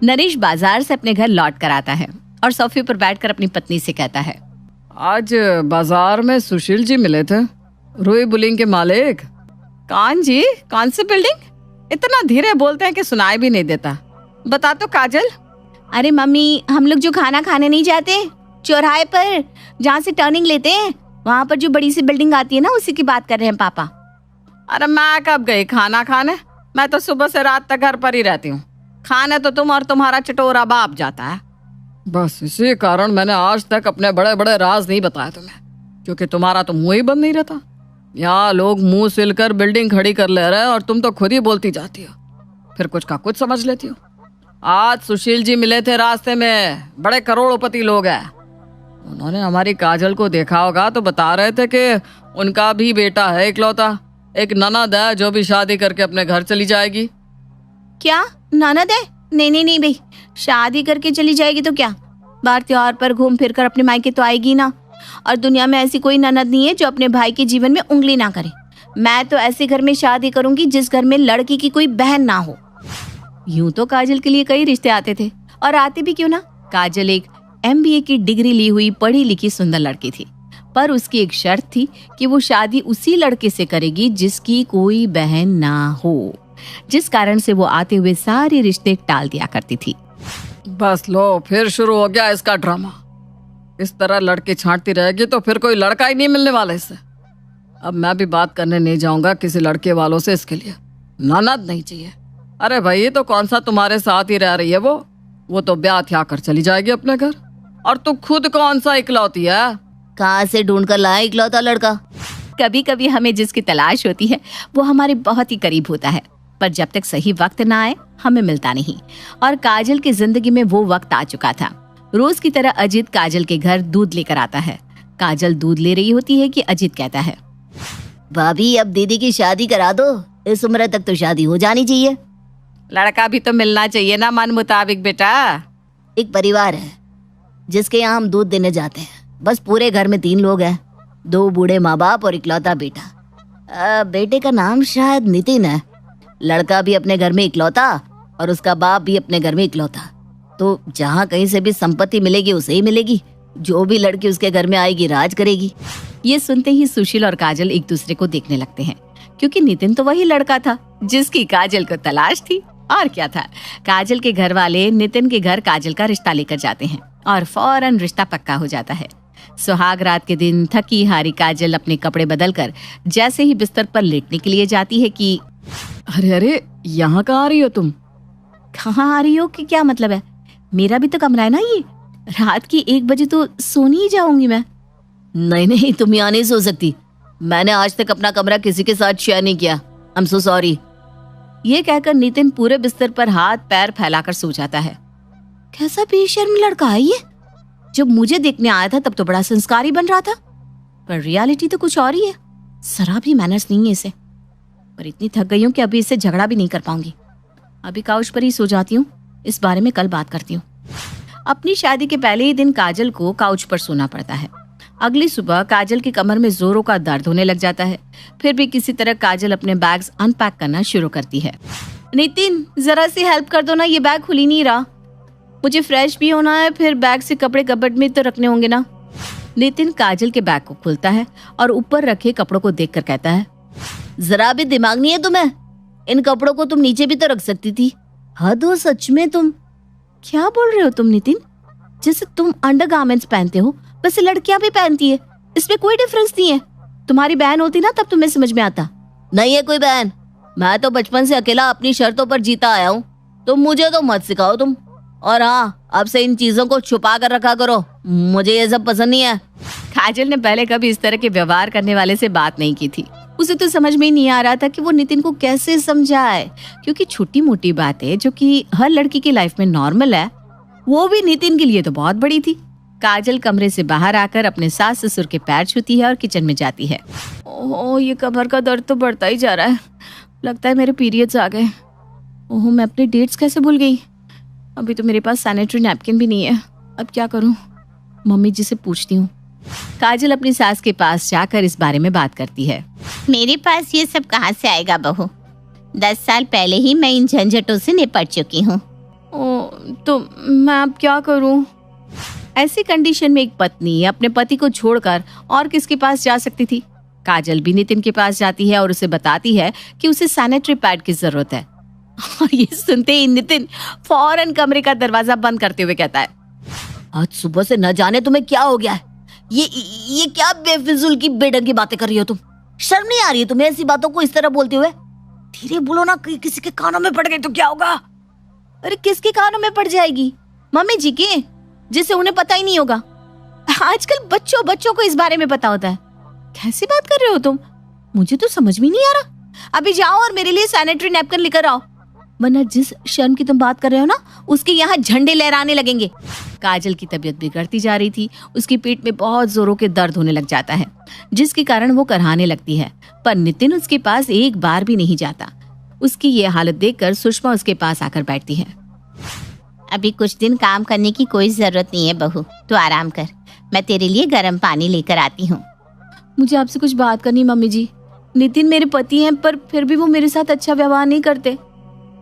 नरेश बाजार से अपने घर लौट कर आता है और सोफे पर बैठकर अपनी पत्नी से कहता है, आज बाजार में सुशील जी मिले थे, रुई बुलिंग के मालिक। कौन जी? कौन सी बिल्डिंग? इतना धीरे बोलते हैं कि सुनाई भी नहीं देता। बता तो काजल। अरे मम्मी, हम लोग जो खाना खाने नहीं जाते चौराहे पर, जहाँ से टर्निंग लेते हैं, वहाँ पर जो बड़ी सी बिल्डिंग आती है ना, उसी की बात कर रहे हैं पापा। अरे मैं कब गई खाना खाने? मैं तो सुबह से रात तक घर पर ही रहती हूँ। खाने तो तुम और तुम्हारा चटोरा बाप जाता है। बस इसी कारण मैंने आज तक अपने बड़े बड़े राज नहीं बताए तुम्हें, क्योंकि तुम्हारा तो मुंह ही बंद नहीं रहता। यहाँ लोग मुंह सिलकर बिल्डिंग खड़ी कर ले रहे हैं और तुम तो खुद ही बोलती जाती हो, फिर कुछ का कुछ समझ लेती हो। आज सुशील जी मिले थे रास्ते में, बड़े करोड़पति लोग हैं। उन्होंने हमारी काजल को देखा होगा तो बता रहे थे कि उनका भी बेटा है इकलौता, एक ननद है जो भी शादी करके अपने घर चली जाएगी। क्या ननद है? नहीं नहीं नहीं भाई, शादी करके चली जाएगी तो क्या, बाहर त्योहार पर घूम फिर कर अपने मायके तो आएगी ना। और दुनिया में ऐसी कोई ननद नहीं है जो अपने भाई के जीवन में उंगली ना करे। मैं तो ऐसे घर में शादी करूंगी जिस घर में लड़की की कोई बहन ना हो। यूं तो काजल के लिए कई रिश्ते आते थे, और आते भी क्यों ना। काजल एक MBA की डिग्री ली हुई पढ़ी लिखी सुंदर लड़की थी, पर उसकी एक शर्त थी कि वो शादी उसी लड़के से करेगी जिसकी कोई बहन ना हो, जिस कारण से वो आते हुए सारे रिश्ते टाल दिया करती थी। बस लो, फिर शुरू हो गया इसका ड्रामा। इस तरह लड़की छांटती रहेगी तो फिर कोई लड़का ही नहीं मिलने वाला इससे। अब मैं भी बात करने नहीं जाऊंगा किसी लड़के वालों से इसके लिए। ननद नहीं चाहिए। अरे भाई, तो कौन सा तुम्हारे साथ ही रह रही है वो तो ब्याह थ्या कर चली जाएगी अपने घर। और तू खुद कौन सा इकलौती है? कहाँ से ढूंढ कर लाए इकलौता लड़का? कभी कभी हमें जिसकी तलाश होती है वो हमारे बहुत ही करीब होता है, पर जब तक सही वक्त ना आए हमें मिलता नहीं। और काजल की जिंदगी में वो वक्त आ चुका था। रोज की तरह अजीत काजल के घर दूध लेकर आता है। काजल दूध ले रही होती है कि अजीत कहता है, भाभी अब दीदी की शादी करा दो, इस उम्र तक तो शादी हो जानी चाहिए। लड़का भी तो मिलना चाहिए ना मन मुताबिक बेटा। एक परिवार है जिसके यहाँ हम दूध देने जाते हैं, बस पूरे घर में 3 लोग हैं, 2 बूढ़े माँ बाप और इकलौता बेटा। बेटे का नाम शायद नितिन है। लड़का भी अपने घर में इकलौता और उसका बाप भी अपने घर में इकलौता। तो जहाँ कहीं से भी संपत्ति मिलेगी उसे ही मिलेगी, जो भी लड़की उसके घर में आएगी राज करेगी। ये सुनते ही सुशील और काजल एक दूसरे को देखने लगते हैं, क्योंकि नितिन तो वही लड़का था जिसकी काजल को तलाश थी। और क्या था, काजल के घर वाले नितिन के घर काजल का रिश्ता लेकर जाते हैं और फौरन रिश्ता पक्का हो जाता है। सुहाग रात के दिन थकी हारी काजल अपने कपड़े बदलकर जैसे ही बिस्तर पर लेटने के लिए जाती है कि अरे यहाँ कहाँ आ रही हो तुम? कहाँ आ रही हो कि क्या मतलब है? मेरा भी तो कमरा है ना ये। रात की 1 बजे तो सोनी ही जाऊंगी मैं। नहीं, तुम यहाँ नहीं सो सकती। मैंने आज तक अपना कमरा किसी के साथ शेयर नहीं किया। I am so sorry. ये कहकर नितिन पूरे बिस्तर पर हाथ पैर फैलाकर सो जाता है। कैसा बेशर्म लड़का है ये। जब मुझे देखने आया था तब तो बड़ा संस्कारी बन रहा था, पर रियलिटी तो कुछ और ही है। जरा भी मैनर्स नहीं है इसे। पर इतनी थक गई हूँ कि अभी इससे झगड़ा भी नहीं कर पाऊंगी। अभी काउच पर ही सो जाती हूँ, इस बारे में कल बात करती हूँ। अपनी शादी के पहले ही दिन काजल को काउच पर सोना पड़ता है। अगली सुबह काजल की कमर में जोरों का दर्द होने लग जाता है। फिर भी किसी तरह काजल अपने बैग्स अनपैक करना शुरू करती है। नितिन, जरा सी हेल्प कर दो ना, ये बैग खुल ही नहीं रहा। मुझे फ्रेश भी होना है, फिर बैग से कपड़े कबर्ड में तो रखने होंगे ना। नितिन काजल के बैग को खोलता है और ऊपर रखे कपड़ों को देखकर कहता है, जरा भी दिमाग नहीं है तुम्हें? इन कपड़ों को तुम नीचे भी तो रख सकती थी। हद हो सच में। तुम क्या बोल रहे हो तुम नितिन? जैसे तुम अंडरगारमेंट्स पहनते हो वैसे लड़कियां भी पहनती है, इसमें कोई डिफरेंस नहीं है। तुम्हारी बहन होती ना तब तुम्हें समझ में आता। नहीं है कोई बहन, मैं तो बचपन से अकेला अपनी शर्तों पर जीता आया हूँ। तुम मुझे तो मत सिखाओ तुम। और हाँ, अब से इन चीजों को छुपा कर रखा करो, मुझे ये सब पसंद नहीं है। काजल ने पहले कभी इस तरह के व्यवहार करने वाले से बात नहीं की थी। उसे तो समझ में ही नहीं आ रहा था कि वो नितिन को कैसे समझाए, क्योंकि छोटी मोटी बातें जो कि हर लड़की की लाइफ में नॉर्मल है, वो भी नितिन के लिए तो बहुत बड़ी थी। काजल कमरे से बाहर आकर अपने सास ससुर के पैर छूती है और किचन में जाती है। ओह, ये कमर का दर्द तो बढ़ता ही जा रहा है। लगता है मेरे पीरियड्स आ गए। ओह, मैं अपने डेट्स कैसे भूल गई। अभी तो मेरे पास सैनिटरी नैपकिन भी नहीं है। अब क्या करूं? मम्मी जी से पूछती हूँ। काजल अपनी सास के पास जाकर इस बारे में बात करती है। मेरे पास ये सब कहाँ से आएगा बहू? 10 साल पहले ही मैं इन झंझटों से निपट चुकी हूँ। तो मैं अब क्या करूं? ऐसी कंडीशन में एक पत्नी अपने पति को छोड़कर और किसके पास जा सकती थी? काजल भी नितिन के पास जाती है और उसे बताती है कि उसे सैनिटरी पैड की जरूरत है। और ये सुनते ही नितिन फौरन कमरे का दरवाजा बंद करते हुए कहता है, आज सुबह से न जाने तुम्हें क्या हो गया है। ये क्या बेफिजूल की बेढंगी की बातें कर रही हो तुम? शर्म नहीं आ रही है तुम्हें ऐसी बातों को इस तरह बोलते हुए? धीरे बोलो ना, किसी के कानों में पड़ गई तो क्या होगा? अरे किसके कानों में पड़ जाएगी? मम्मी जी के, जिसे उन्हें पता ही नहीं होगा। आजकल बच्चों को इस बारे में पता होता है। कैसी बात कर रहे हो तुम? मुझे तो समझ में नहीं आ रहा। अभी जाओ और मेरे लिए सैनिटरी नैपकिन लेकर आओ, वरना जिस शर्म की तुम बात कर रहे हो ना, उसके यहाँ झंडे लहराने लगेंगे। काजल की तबीयत बिगड़ती जा रही थी। उसकी पीठ में बहुत जोरों के दर्द होने लग जाता है, जिसके कारण वो कराहने लगती है। पर नितिन उसके पास एक बार भी नहीं जाता। उसकी ये हालत देखकर सुषमा उसके पास आकर बैठती है। अभी कुछ दिन काम करने की कोई जरूरत नहीं है बहू, तू आराम कर। मैं तेरे लिए गर्म पानी लेकर आती हूँ। मुझे आपसे कुछ बात करनी मम्मी जी। नितिन मेरे पति हैं, पर फिर भी वो मेरे साथ अच्छा व्यवहार नहीं करते।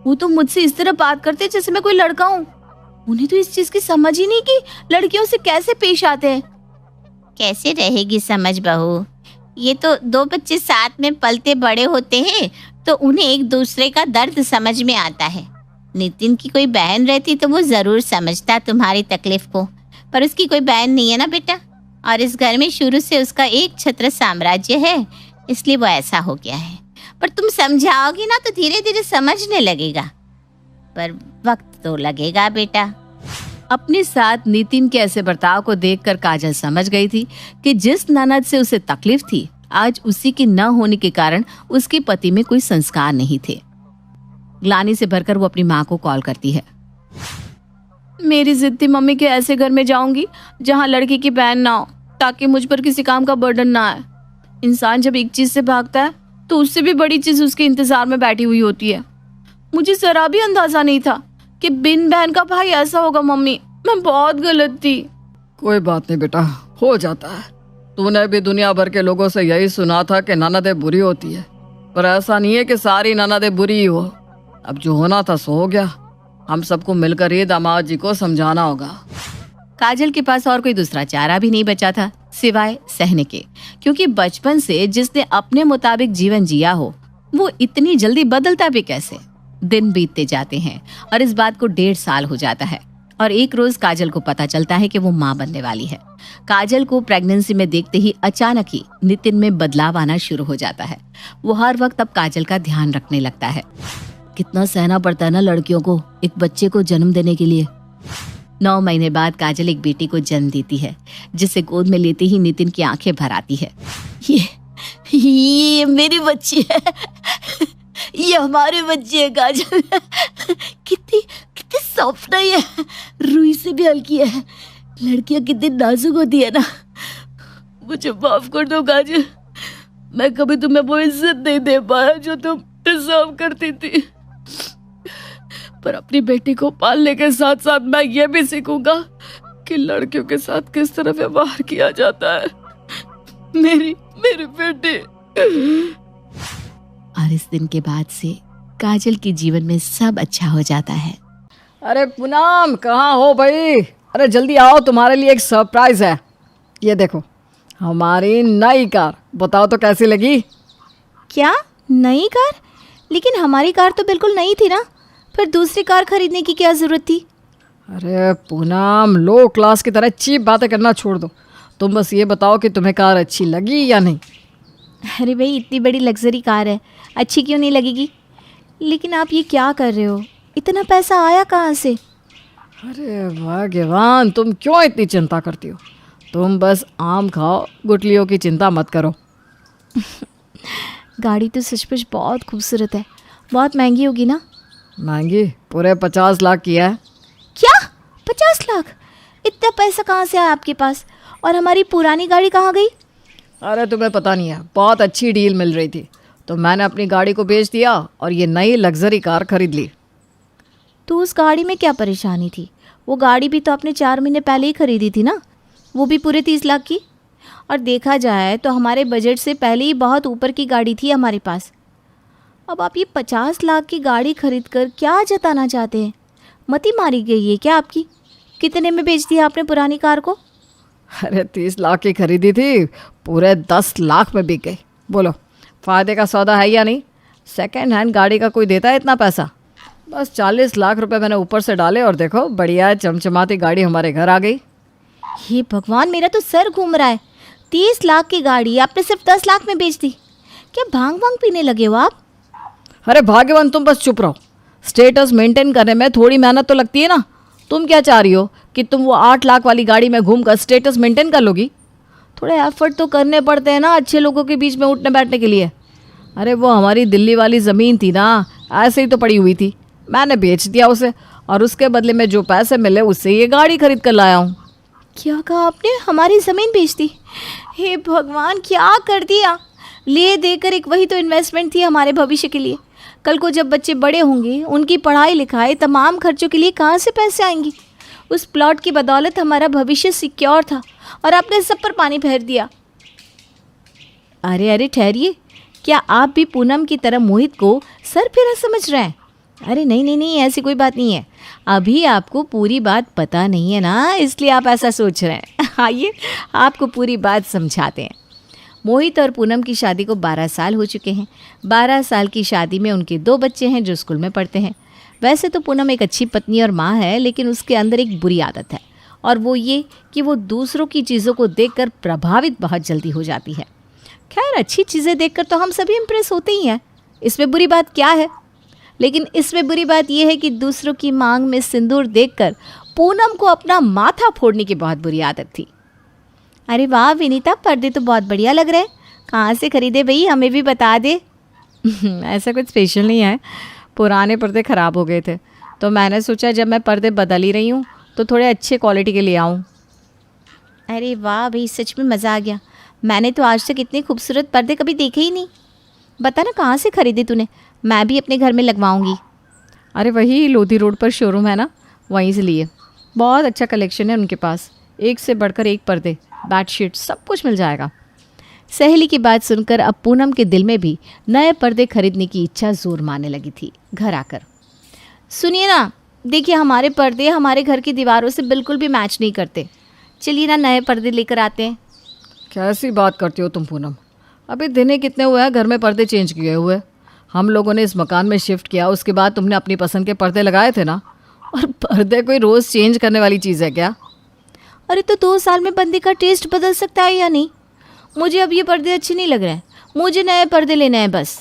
वो तो मुझसे इस तरह बात करते जैसे मैं कोई लड़का हूँ। उन्हें तो इस चीज की समझ ही नहीं कि लड़कियों से कैसे पेश आते हैं। कैसे रहेगी समझ बहू? ये तो दो बच्चे साथ में पलते बड़े होते हैं, तो उन्हें एक दूसरे का दर्द समझ में आता है। नितिन की कोई बहन रहती तो वो जरूर समझता तुम्हारी तकलीफ को, पर उसकी कोई बहन नहीं है ना बेटा। और इस घर में शुरू से उसका एक छत्र साम्राज्य है, इसलिए वो ऐसा हो गया है। पर तुम समझाओगी ना तो धीरे धीरे समझने लगेगा, पर वक्त तो लगेगा बेटा। अपने साथ नितिन के ऐसे बर्ताव को देखकर काजल समझ गई थी कि जिस ननद से उसे तकलीफ थी, आज उसी के न होने के कारण उसके पति में कोई संस्कार नहीं थे। ग्लानि से भरकर वो अपनी माँ को कॉल करती है। मेरी जिद थी मम्मी के ऐसे घर में जाऊंगी जहाँ लड़की की बहन ना हो, ताकि मुझ पर किसी काम का बर्डन ना आए। इंसान जब एक चीज से भागता है तो उससे भी बड़ी चीज उसके इंतजार में बैठी हुई होती है। मुझे जरा भी अंदाजा नहीं था कि बिन बहन का भाई ऐसा होगा। मम्मी, मैं बहुत गलत थी। कोई बात नहीं बेटा, हो जाता है। तूने भी दुनिया भर के लोगों से यही सुना था कि ननदें बुरी होती है, पर ऐसा नहीं है कि सारी ननदें बुरी ही हो। अब जो होना था सो हो गया। हम सबको मिलकर ये दामाद जी को समझाना होगा। काजल के पास और कोई दूसरा चारा भी नहीं बचा था सिवाय सहने के, क्योंकि बचपन से जिसने अपने मुताबिक जीवन जिया हो, वो इतनी जल्दी बदलता भी कैसे। दिन बीतते जाते हैं और इस बात को 1.5 साल हो जाता है। और एक रोज काजल को पता चलता है कि वो माँ बनने वाली है। काजल को प्रेगनेंसी में देखते ही अचानक ही नितिन में बदलाव आना शुरू हो जाता है। वो हर वक्त अब काजल का ध्यान रखने लगता है। कितना सहना पड़ता है ना लड़कियों को एक बच्चे को जन्म देने के लिए। 9 महीने बाद काजल एक बेटी को जन्म देती है, जिसे गोद में लेते ही नितिन की आंखें भर आती है। ये मेरी बच्ची है, ये हमारे बच्चे है काजल। कितनी सॉफ्ट है, ये रुई से भी हल्की है। लड़कियां कितनी नाजुक होती है ना। मुझे माफ कर दो काजल, मैं कभी तुम्हें वो इज्जत नहीं दे पाया जो तुम डिजर्व करती थी। पर अपनी बेटी को पालने के साथ साथ मैं ये भी सीखूंगा कि लड़कियों के साथ किस तरह व्यवहार किया जाता है। मेरी बेटी। और इस दिन के बाद से काजल के जीवन में सब अच्छा हो जाता है। अरे पूनम, कहाँ हो भाई? अरे जल्दी आओ, तुम्हारे लिए एक सरप्राइज है। ये देखो, हमारी नई कार। बताओ तो कैसी लगी? क्या नई कार? लेकिन हमारी कार तो बिल्कुल नई थी ना, फिर दूसरी कार खरीदने की क्या जरूरत थी? अरे पूनम, लो क्लास की तरह चीप बातें करना छोड़ दो। तुम बस ये बताओ कि तुम्हें कार अच्छी लगी या नहीं। अरे भाई, इतनी बड़ी लग्जरी कार है, अच्छी क्यों नहीं लगेगी? लेकिन आप ये क्या कर रहे हो? इतना पैसा आया कहाँ से? अरे भगवान, तुम क्यों इतनी चिंता करती हो? तुम बस आम खाओ, गुठलियों की चिंता मत करो। गाड़ी तो सचमुच बहुत खूबसूरत है। बहुत महंगी होगी ना? महंगी? पूरे 50 लाख की है। क्या 50 लाख? इतना पैसा कहाँ से आया आपके पास? और हमारी पुरानी गाड़ी कहाँ गई? अरे तुम्हें पता नहीं है, बहुत अच्छी डील मिल रही थी तो मैंने अपनी गाड़ी को बेच दिया और ये नई लग्जरी कार खरीद ली। तो उस गाड़ी में क्या परेशानी थी? वो गाड़ी भी तो आपने 4 महीने पहले ही खरीदी थी ना, वो भी पूरे 30 लाख की। और देखा जाए तो हमारे बजट से पहले ही बहुत ऊपर की गाड़ी थी हमारे पास। अब आप ये 50 लाख की गाड़ी खरीद कर क्या जताना चाहते हैं? मती मारी गई है क्या आपकी? कितने में बेच दिया आपने पुरानी कार को? अरे 30 लाख की खरीदी थी, पूरे 10 लाख में बिक गई। बोलो फ़ायदे का सौदा है या नहीं? सेकेंड हैंड गाड़ी का कोई देता है इतना पैसा? बस 40 लाख रुपए मैंने ऊपर से डाले और देखो बढ़िया चमचमाती गाड़ी हमारे घर आ गई। हे भगवान, मेरा तो सर घूम रहा है। 30 लाख की गाड़ी आपने सिर्फ 10 लाख में बेच दी। क्या भांग वांग पीने लगे हो आप? अरे भाग्यवान तुम, बस चुप रहो। स्टेटस मेंटेन करने में थोड़ी मेहनत तो लगती है ना। तुम क्या चाह रही हो कि तुम वो 8 लाख वाली गाड़ी में घूमकर स्टेटस मेंटेन कर लोगी? थोड़े एफर्ट तो करने पड़ते हैं ना अच्छे लोगों के बीच में उठने बैठने के लिए। अरे वो हमारी दिल्ली वाली ज़मीन थी ना, ऐसे ही तो पड़ी हुई थी, मैंने बेच दिया उसे और उसके बदले में जो पैसे मिले उससे ये गाड़ी खरीद कर लाया हूँ। क्या कहा आपने? हमारी ज़मीन बेच दी? हे भगवान, क्या कर दिया? ले देकर एक वही तो इन्वेस्टमेंट थी हमारे भविष्य के लिए। कल को जब बच्चे बड़े होंगे, उनकी पढ़ाई लिखाई तमाम खर्चों के लिए कहाँ से पैसे आएंगी? उस प्लॉट की बदौलत हमारा भविष्य सिक्योर था और आपने सब पर पानी फेर दिया। अरे अरे ठहरिए, क्या आप भी पूनम की तरह मोहित को सर फिरा समझ रहे हैं? अरे नहीं नहीं नहीं, ऐसी कोई बात नहीं है। अभी आपको पूरी बात पता नहीं है ना, इसलिए आप ऐसा सोच रहे हैं। आइए आपको पूरी बात समझाते हैं। मोहित और पूनम की शादी को 12 साल हो चुके हैं। 12 साल की शादी में उनके 2 बच्चे हैं जो स्कूल में पढ़ते हैं। वैसे तो पूनम एक अच्छी पत्नी और माँ है, लेकिन उसके अंदर एक बुरी आदत है और वो ये कि वो दूसरों की चीज़ों को देखकर प्रभावित बहुत जल्दी हो जाती है। खैर, अच्छी चीज़ें देखकर तो हम सभी इम्प्रेस होते ही हैं, इसमें बुरी बात क्या है? लेकिन इसमें बुरी बात यह है कि दूसरों की मांग में सिंदूर देखकर पूनम को अपना माथा फोड़ने की बहुत बुरी आदत थी। अरे वाह विनीता, पर्दे तो बहुत बढ़िया लग रहे हैं। कहाँ से खरीदे भाई, हमें भी बता दे। ऐसा कुछ स्पेशल नहीं है, पुराने पर्दे ख़राब हो गए थे तो मैंने सोचा जब मैं पर्दे बदल ही रही हूँ तो थोड़े अच्छे क्वालिटी के ले आऊँ। अरे वाह भाई, सच में मज़ा आ गया। मैंने तो आज तक इतने खूबसूरत पर्दे कभी देखे ही नहीं। बता ना कहाँ से खरीदे तूने, मैं भी अपने घर में लगवाऊंगी। अरे वही लोधी रोड पर शोरूम है ना, वहीं से लिए। बहुत अच्छा कलेक्शन है उनके पास, एक से बढ़कर एक पर्दे, बेडशीट, सब कुछ मिल जाएगा। सहेली की बात सुनकर अब पूनम के दिल में भी नए पर्दे खरीदने की इच्छा जोर मारने लगी थी। घर आकर, सुनिए ना, देखिए हमारे पर्दे हमारे घर की दीवारों से बिल्कुल भी मैच नहीं करते। चलिए ना नए पर्दे लेकर आते हैं। कैसी बात करती हो तुम पूनम? अभी दिन ही कितने हुए हैं घर में पर्दे चेंज किए हुए? हम लोगों ने इस मकान में शिफ्ट किया, उसके बाद तुमने अपनी पसंद के पर्दे लगाए थे ना। और पर्दे कोई रोज़ चेंज करने वाली चीज़ है क्या? अरे तो 2 साल में बंदे का टेस्ट बदल सकता है या नहीं? मुझे अब ये पर्दे अच्छे नहीं लग रहे हैं, मुझे नए पर्दे लेने हैं बस।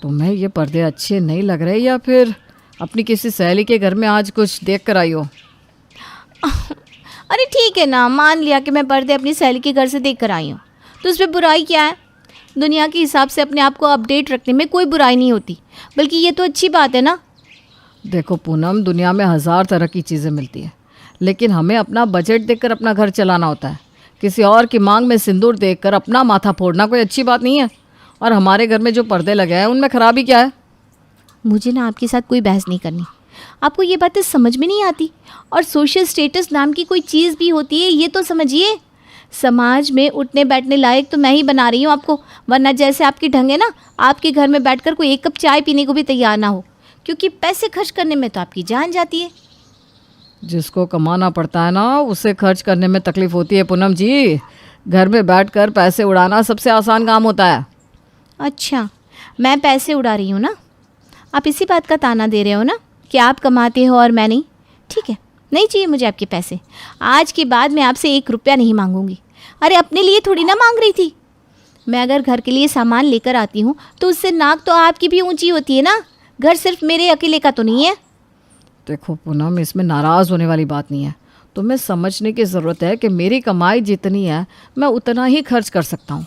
तुम्हें ये पर्दे अच्छे नहीं लग रहे या फिर अपनी किसी सहेली के घर में आज कुछ देख कर आई हो? अरे ठीक है ना, मान लिया कि मैं पर्दे अपनी सहेली के घर से देख कर आई हूँ, तो उसमें बुराई क्या है? दुनिया के हिसाब से अपने आप को अपडेट रखने में कोई बुराई नहीं होती, बल्कि ये तो अच्छी बात है ना। देखो पूनम, दुनिया में 1000 तरह की चीज़ें मिलती है, लेकिन हमें अपना बजट देखकर अपना घर चलाना होता है। किसी और की मांग में सिंदूर देखकर अपना माथा फोड़ना कोई अच्छी बात नहीं है। और हमारे घर में जो पर्दे लगे हैं उनमें खराबी क्या है? मुझे ना आपके साथ कोई बहस नहीं करनी। आपको ये बातें समझ में नहीं आती। और सोशल स्टेटस नाम की कोई चीज़ भी होती है, ये तो समझिए। समाज में उठने बैठने लायक तो मैं ही बना रही हूँ आपको, वरना जैसे आपकी ढंग है ना, आपके घर में बैठकर कोई 1 कप चाय पीने को भी तैयार ना हो, क्योंकि पैसे खर्च करने में तो आपकी जान जाती है। जिसको कमाना पड़ता है ना, उसे खर्च करने में तकलीफ होती है पूनम जी। घर में बैठकर पैसे उड़ाना सबसे आसान काम होता है। अच्छा, मैं पैसे उड़ा रही हूँ ना? आप इसी बात का ताना दे रहे हो ना कि आप कमाते हो और मैं नहीं? ठीक है, नहीं चाहिए मुझे आपके पैसे। आज के बाद मैं आपसे 1 रुपया नहीं मांगूंगी। अरे अपने लिए थोड़ी ना मांग रही थी। मैं अगर घर के लिए सामान लेकर आती हूँ तो उससे नाक तो आपकी भी ऊंची होती है ना। घर सिर्फ मेरे अकेले का तो नहीं है। देखो पूनम, इसमें नाराज़ होने वाली बात नहीं है। तुम्हें समझने की ज़रूरत है कि मेरी कमाई जितनी है मैं उतना ही खर्च कर सकता हूँ।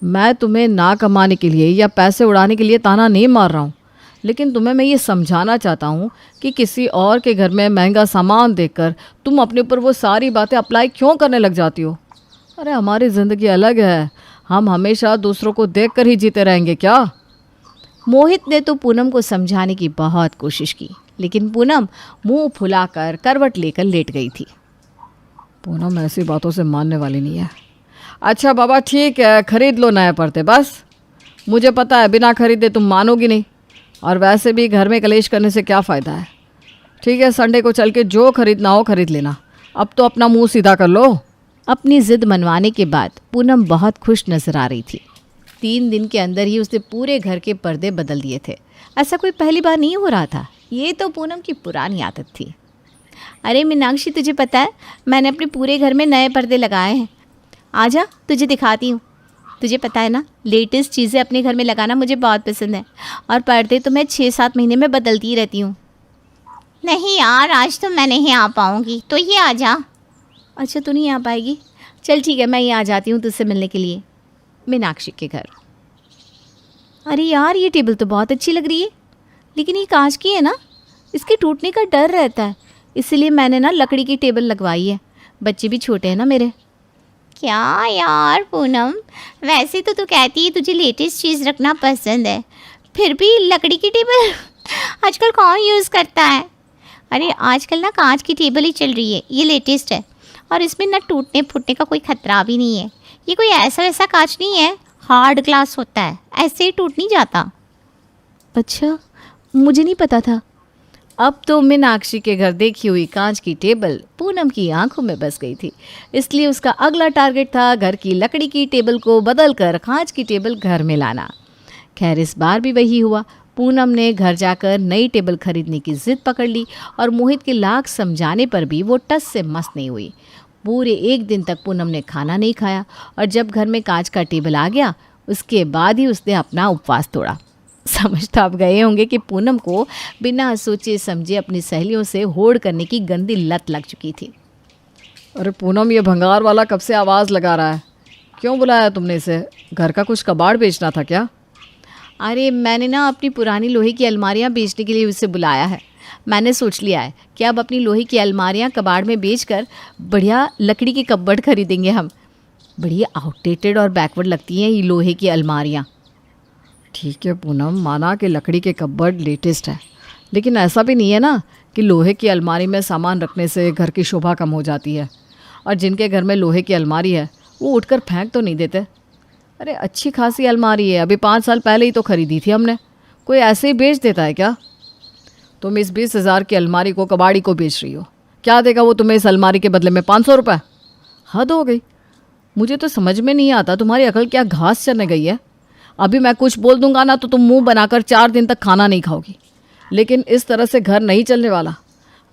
मैं तुम्हें ना कमाने के लिए या पैसे उड़ाने के लिए ताना नहीं मार रहा हूँ, लेकिन तुम्हें मैं ये समझाना चाहता हूँ कि किसी और के घर में महंगा सामान देखकर तुम अपने ऊपर वो सारी बातें अप्लाई क्यों करने लग जाती हो? अरे हमारी ज़िंदगी अलग है, हम हमेशा दूसरों को देखकर ही जीते रहेंगे क्या? मोहित ने तो पूनम को समझाने की बहुत कोशिश की, लेकिन पूनम मुंह फुलाकर करवट लेकर लेट गई थी। पूनम ऐसी बातों से मानने वाली नहीं है। अच्छा बाबा ठीक है, खरीद लो नए पर्दे बस। मुझे पता है बिना खरीदे तुम मानोगी नहीं, और वैसे भी घर में कलेश करने से क्या फ़ायदा है। ठीक है, संडे को चल के जो खरीदना हो खरीद लेना। अब तो अपना मुंह सीधा कर लो। अपनी जिद मनवाने के बाद पूनम बहुत खुश नजर आ रही थी। 3 दिन के अंदर ही उसने पूरे घर के पर्दे बदल दिए थे। ऐसा कोई पहली बार नहीं हो रहा था। ये तो पूनम की पुरानी आदत थी। अरे मीनाक्षी, तुझे पता है मैंने अपने पूरे घर में नए पर्दे लगाए हैं। आजा तुझे दिखाती हूँ। तुझे पता है ना, लेटेस्ट चीज़ें अपने घर में लगाना मुझे बहुत पसंद है और पर्दे तो मैं 6-7 महीने में बदलती ही रहती हूँ। नहीं यार, आज तो मैं नहीं आ पाऊँगी, तो ये आ जा। अच्छा, तू नहीं आ पाएगी? चल ठीक है, मैं यहाँ आ जाती हूँ तुझसे मिलने के लिए, मीनाक्षी के घर। अरे यार, ये टेबल तो बहुत अच्छी लग रही है, लेकिन ये कांच की है ना, इसके टूटने का डर रहता है, इसलिए मैंने ना लकड़ी की टेबल लगवाई है। बच्चे भी छोटे हैं ना मेरे। क्या यार पूनम, वैसे तो तू कहती है तुझे लेटेस्ट चीज़ रखना पसंद है, फिर भी लकड़ी की टेबल आजकल कौन यूज़ करता है? अरे आजकल ना कांच की टेबल ही चल रही है, ये लेटेस्ट है और इसमें ना टूटने फूटने का कोई खतरा भी नहीं है। ये कोई ऐसा वैसा कांच नहीं है, हार्ड ग्लास होता है, ऐसे ही टूट नहीं जाता। अच्छा, मुझे नहीं पता था। अब तो मीनाक्षी के घर देखी हुई कांच की टेबल पूनम की आंखों में बस गई थी, इसलिए उसका अगला टारगेट था घर की लकड़ी की टेबल को बदलकर कांच की टेबल घर में लाना। खैर, इस बार भी वही हुआ। पूनम ने घर जाकर नई टेबल खरीदने की जिद पकड़ ली और मोहित के लाख समझाने पर भी वो टस से मस नहीं हुई। पूरे 1 दिन तक पूनम ने खाना नहीं खाया और जब घर में कांच का टेबल आ गया उसके बाद ही उसने अपना उपवास तोड़ा। समझ तो आप गए होंगे कि पूनम को बिना सोचे समझे अपनी सहेलियों से होड़ करने की गंदी लत लग चुकी थी। अरे पूनम, ये भंगार वाला कब से आवाज़ लगा रहा है? क्यों बुलाया तुमने इसे? घर का कुछ कबाड़ बेचना था क्या? अरे मैंने ना अपनी पुरानी लोहे की अलमारियाँ बेचने के लिए उसे बुलाया है। मैंने सोच लिया है कि अब अपनी लोहे की अलमारियाँ कबाड़ में बेचकर बढ़िया लकड़ी की कब्बड़ खरीदेंगे हम। बड़ी आउटडेटेड और बैकवर्ड लगती हैं ये लोहे की अलमारियाँ। ठीक है पूनम, माना कि लकड़ी के कब्बर्ड लेटेस्ट है, लेकिन ऐसा भी नहीं है ना कि लोहे की अलमारी में सामान रखने से घर की शोभा कम हो जाती है। और जिनके घर में लोहे की अलमारी है वो उठकर फेंक तो नहीं देते। अरे अच्छी खासी अलमारी है, अभी 5 साल पहले ही तो ख़रीदी थी हमने। कोई ऐसे ही बेच देता है क्या? तुम इस 20,000 की अलमारी को कबाड़ी को बेच रही हो, क्या देगा वो तुम्हें इस अलमारी के बदले में? 500 रुपये? हद हो गई। मुझे तो समझ में नहीं आता तुम्हारी अकल क्या घास चरने गई है। अभी मैं कुछ बोल दूंगा ना तो तुम मुंह बनाकर 4 दिन तक खाना नहीं खाओगी, लेकिन इस तरह से घर नहीं चलने वाला।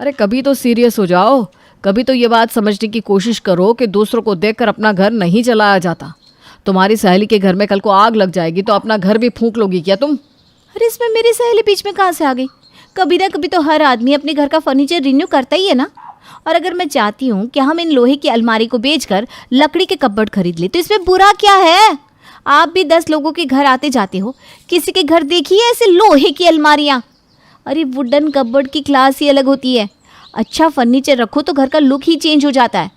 अरे कभी तो सीरियस हो जाओ, कभी तो ये बात समझने की कोशिश करो कि दूसरों को देखकर अपना घर नहीं चलाया जाता। तुम्हारी सहेली के घर में कल को आग लग जाएगी तो अपना घर भी फूंक लोगी क्या तुम? अरे इसमें मेरी सहेली बीच में कहाँ से आ गई? कभी ना कभी तो हर आदमी अपने घर का फर्नीचर रिन्यू करता ही है ना। और अगर मैं चाहती हूँ कि हम इन लोहे की अलमारी को बेचकर लकड़ी के कप्बोर्ड खरीद ले तो इसमें बुरा क्या है? आप भी 10 लोगों के घर आते जाते हो, किसी के घर देखिए ऐसे लोहे की अलमारियाँ। अरे वुडन कप्बोर्ड की क्लास ही अलग होती है। अच्छा फर्नीचर रखो तो घर का लुक ही चेंज हो जाता है।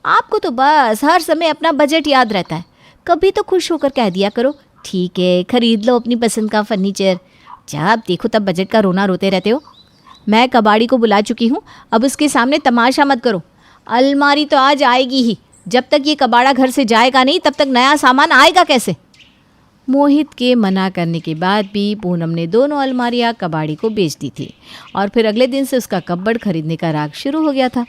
आपको तो बस हर समय अपना बजट याद रहता है। कभी तो खुश होकर कह दिया करो, ठीक है खरीद लो अपनी पसंद का फर्नीचर। जब देखो तब बजट का रोना रोते रहते हो। मैं कबाड़ी को बुला चुकी हूँ, अब उसके सामने तमाशा मत करो। अलमारी तो आज आएगी ही, जब तक ये कबाड़ा घर से जाएगा नहीं तब तक नया सामान आएगा कैसे? मोहित के मना करने के बाद भी पूनम ने दोनों अलमारियाँ कबाड़ी को बेच दी थी और फिर अगले दिन से उसका कब्बड़ खरीदने का राग शुरू हो गया था।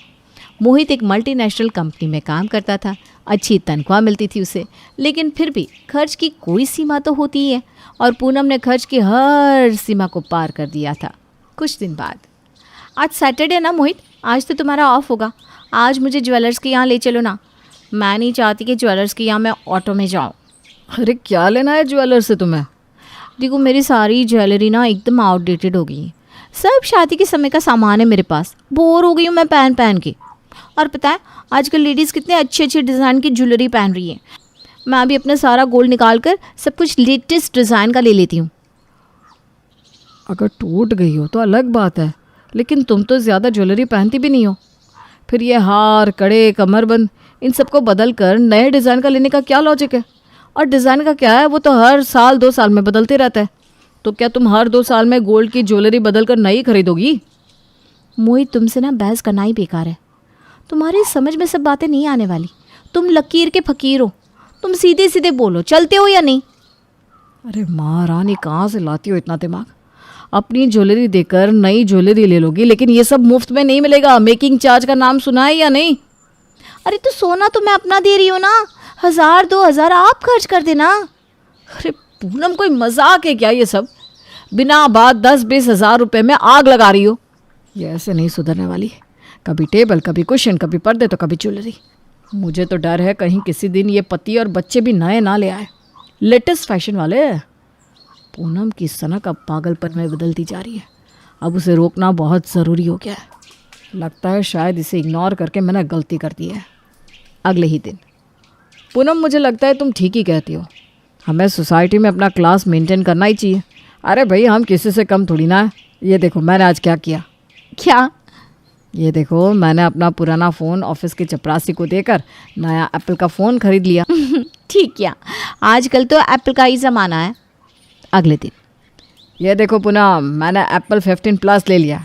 मोहित एक मल्टीनेशनल कंपनी में काम करता था, अच्छी तनख्वाह मिलती थी उसे, लेकिन फिर भी खर्च की कोई सीमा तो होती ही है और पूनम ने खर्च की हर सीमा को पार कर दिया था। कुछ दिन बाद, आज सैटरडे ना मोहित, आज तो तुम्हारा ऑफ होगा, आज मुझे ज्वेलर्स के यहाँ ले चलो ना। मैं नहीं चाहती कि ज्वेलर्स के यहाँ मैं ऑटो में जाऊँ। अरे क्या लेना है ज्वेलर से तुम्हें? देखो मेरी सारी ज्वेलरी ना एकदम आउटडेटेड हो गई है, सब शादी के समय का सामान है मेरे पास, बोर हो गई हूँ मैं पहन पहन के। और पता है आजकल लेडीज़ कितने अच्छे अच्छे डिज़ाइन की ज्वेलरी पहन रही है। मैं अभी अपना सारा गोल्ड निकाल कर सब कुछ लेटेस्ट डिज़ाइन का ले लेती हूँ। अगर टूट गई हो तो अलग बात है, लेकिन तुम तो ज़्यादा ज्वेलरी पहनती भी नहीं हो। फिर ये हार, कड़े, कमरबंद, इन सबको बदल कर नए डिज़ाइन का लेने का क्या लॉजिक है? और डिज़ाइन का क्या है, वो तो हर साल 2 साल में बदलते रहता है। तो क्या तुम हर 2 साल में गोल्ड की ज्वेलरी बदल कर नई खरीदोगी? मोहित तुमसे ना बहस करना ही बेकार है, तुम्हारी समझ में सब बातें नहीं आने वाली। तुम लकीर के फ़कीर हो, तुम सीधे सीधे बोलो, चलते हो या नहीं? अरे महारानी, कहाँ से लाती हो इतना दिमाग? अपनी ज्वेलरी देकर नई ज्वेलरी ले लोगी, लेकिन ये सब मुफ्त में नहीं मिलेगा। मेकिंग चार्ज का नाम सुना है या नहीं? अरे तो सोना तो मैं अपना दे रही हूँ ना, 1000-2000 आप खर्च कर देना। अरे पूनम, कोई मजाक है क्या ये सब? बिना बात 10-20 हज़ार रुपये में आग लगा रही हो। ये ऐसे नहीं सुधरने वाली। कभी टेबल, कभी कुशन, कभी पर्दे तो कभी ज्वेलरी। मुझे तो डर है कहीं किसी दिन ये पति और बच्चे भी नए ना ले आए, लेटेस्ट फैशन वाले। पूनम की सनक अब पागलपन में बदलती जा रही है। अब उसे रोकना बहुत ज़रूरी हो गया है। लगता है शायद इसे इग्नोर करके मैंने गलती कर दी है। अगले ही दिन, पूनम मुझे लगता है तुम ठीक ही कहती हो, हमें सोसाइटी में अपना क्लास मेंटेन करना ही चाहिए। अरे भाई, हम किसी से कम थोड़ी ना है। ये देखो मैंने आज क्या किया। क्या? ये देखो, मैंने अपना पुराना फ़ोन ऑफिस के चपरासी को देकर नया एप्पल का फ़ोन खरीद लिया। ठीक किया, आजकल तो एप्पल का ही ज़माना है। अगले दिन, ये देखो पूनम, मैंने एप्पल 15 प्लस ले लिया।